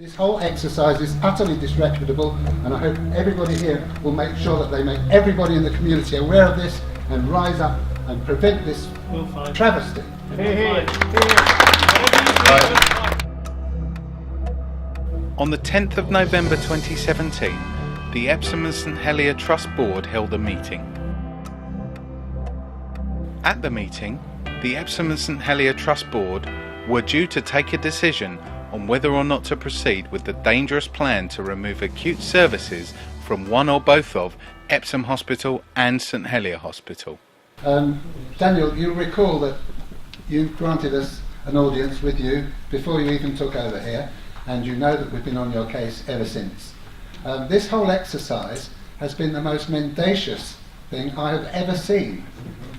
This whole exercise is utterly disreputable, and I hope everybody here will make sure that they make everybody in the community aware of this and rise up and prevent this travesty. On the 10th of November 2017, the Epsom St Helier Trust Board held a meeting. At the meeting, the Epsom St Helier Trust Board were due to take a decision on whether or not to proceed with the dangerous plan to remove acute services from one or both of Epsom Hospital and St Helier Hospital. Daniel, you'll recall that you granted us an audience with you before you even took over here, and you know that we've been on your case ever since. This whole exercise has been the most mendacious thing I have ever seen.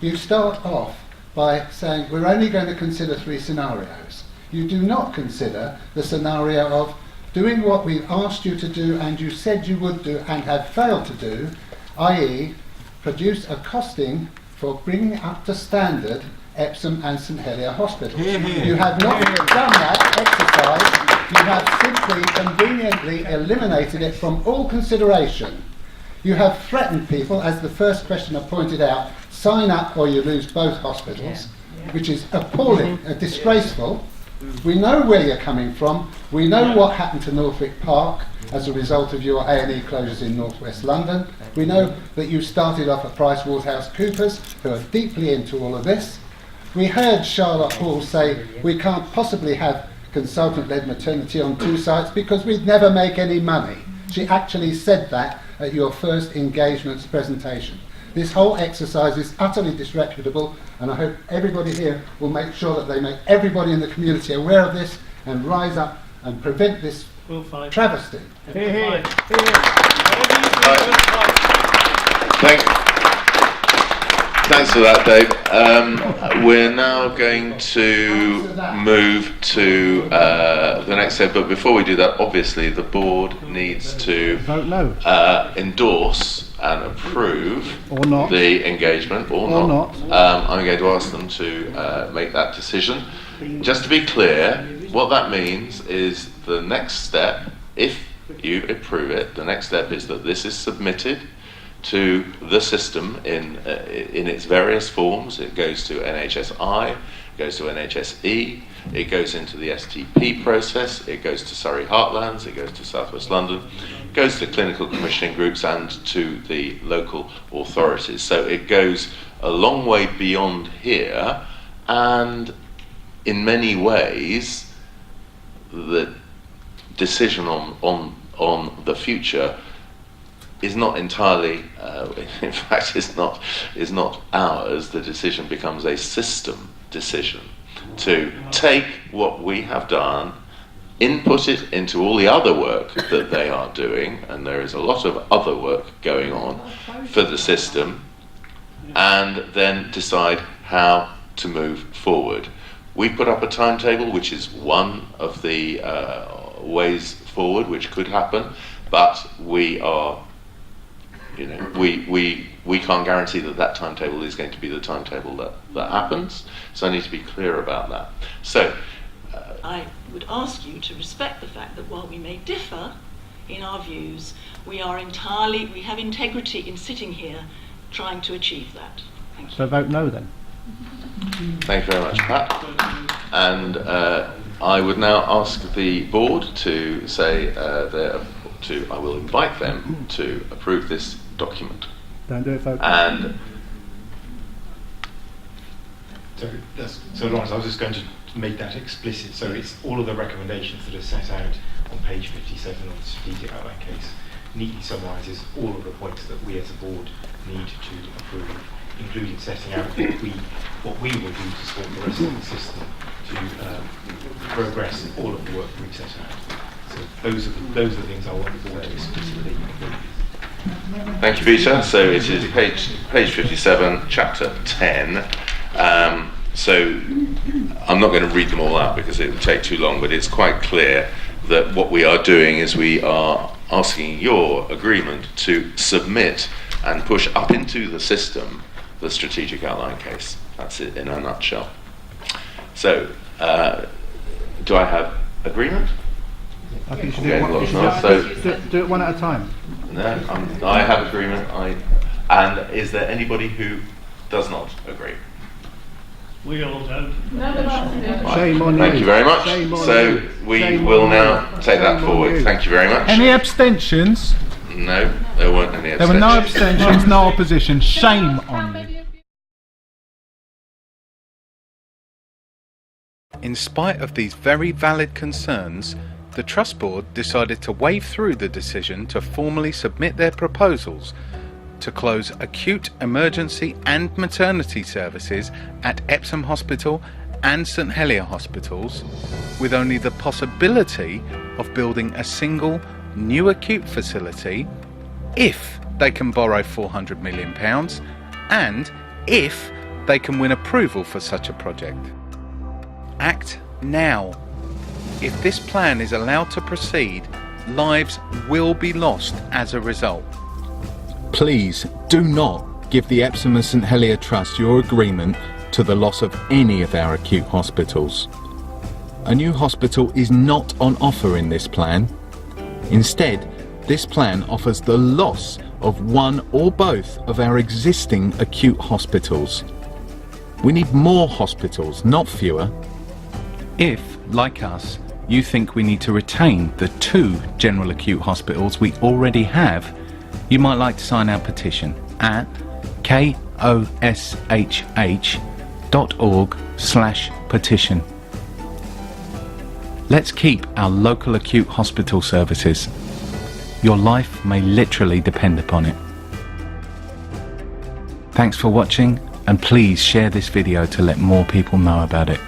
You start off by saying we're only going to consider 3 scenarios. You do not consider the scenario of doing what we've asked you to do and you said you would do and have failed to do, i.e. produce a costing for bringing up to standard Epsom and St Helier hospitals. You have not done that exercise. You have simply conveniently eliminated it from all consideration. You have threatened people, as the first questioner pointed out, sign up or you lose both hospitals, which is appalling, disgraceful. We know where you're coming from. We know what happened to Norfolk Park as a result of your A&E closures in North West London. We know that you started off at PricewaterhouseCoopers, who are deeply into all of this. We heard Charlotte Hall say we can't possibly have consultant-led maternity on 2 sites because we'd never make any money. She actually said that at your first engagements presentation. This whole exercise is utterly disreputable, and I hope everybody here will make sure that they make everybody in the community aware of this and rise up and prevent this travesty. Thanks for that, Dave. We're now going to move to the next step, but before we do that, obviously the board needs to endorse and approve the engagement or not. I'm going to ask them to make that decision. Just to be clear, what that means is the next step, if you approve it, the next step is that this is submitted to the system in its various forms. It goes to NHSI, it goes to NHSE, it goes into the STP process, it goes to Surrey Heartlands, it goes to South West London, it goes to clinical commissioning groups and to the local authorities. So it goes a long way beyond here, and in many ways the decision on the future is not entirely, in fact, is not ours. The decision becomes a system decision to take what we have done, input it into all the other work that they are doing, and there is a lot of other work going on for the system, and then decide how to move forward. We put up a timetable, which is one of the ways forward which could happen, but we are, we can't guarantee that timetable is going to be the timetable that happens, so I need to be clear about that. So I would ask you to respect the fact that while we may differ in our views, we have integrity in sitting here trying to achieve that. Thank you. So vote no then. Thank you very much, Pat. And I would now ask the board to say I will invite them to approve this document. Don't do it, folks. And so Lawrence, I was just going to make that explicit. So it's all of the recommendations that are set out on page 57 of the strategic outline case neatly summarises all of the points that we as a board need to approve, including setting out what we will do to support the rest of the system to progress all of the work we've set out. So those are the things I want the board to explicitly include. thank you, Peter. So it is page 57, chapter 10. So I'm not going to read them all out because it would take too long, but it's quite clear that what we are doing is we are asking your agreement to submit and push up into the system the strategic outline case. That's it in a nutshell. So, do I have agreement? I think you should Okay, do lots one, of so do it one at a time. no, I have agreement. And is there anybody who does not agree? We all don't. Shame on you. Thank you very much. Shame on So you. we Shame will on now you. take that Shame on forward. you. Thank you very much. Any abstentions? No, there weren't any There were no abstentions. abstentions, no opposition. Shame on you. In spite of these very valid concerns, the Trust Board decided to wave through the decision to formally submit their proposals to close acute, emergency and maternity services at Epsom Hospital and St Helier Hospitals, with only the possibility of building a single new acute facility if they can borrow £400 million and if they can win approval for such a project. Act now. If this plan is allowed to proceed, lives will be lost as a result. Please do not give the Epsom St Helier Trust your agreement to the loss of any of our acute hospitals. A new hospital is not on offer in this plan. Instead, this plan offers the loss of one or both of our existing acute hospitals. We need more hospitals, not fewer. If, like us, you think we need to retain the 2 general acute hospitals we already have, you might like to sign our petition at koshh.org/petition. Let's keep our local acute hospital services. Your life may literally depend upon it. Thanks for watching, and please share this video to let more people know about it.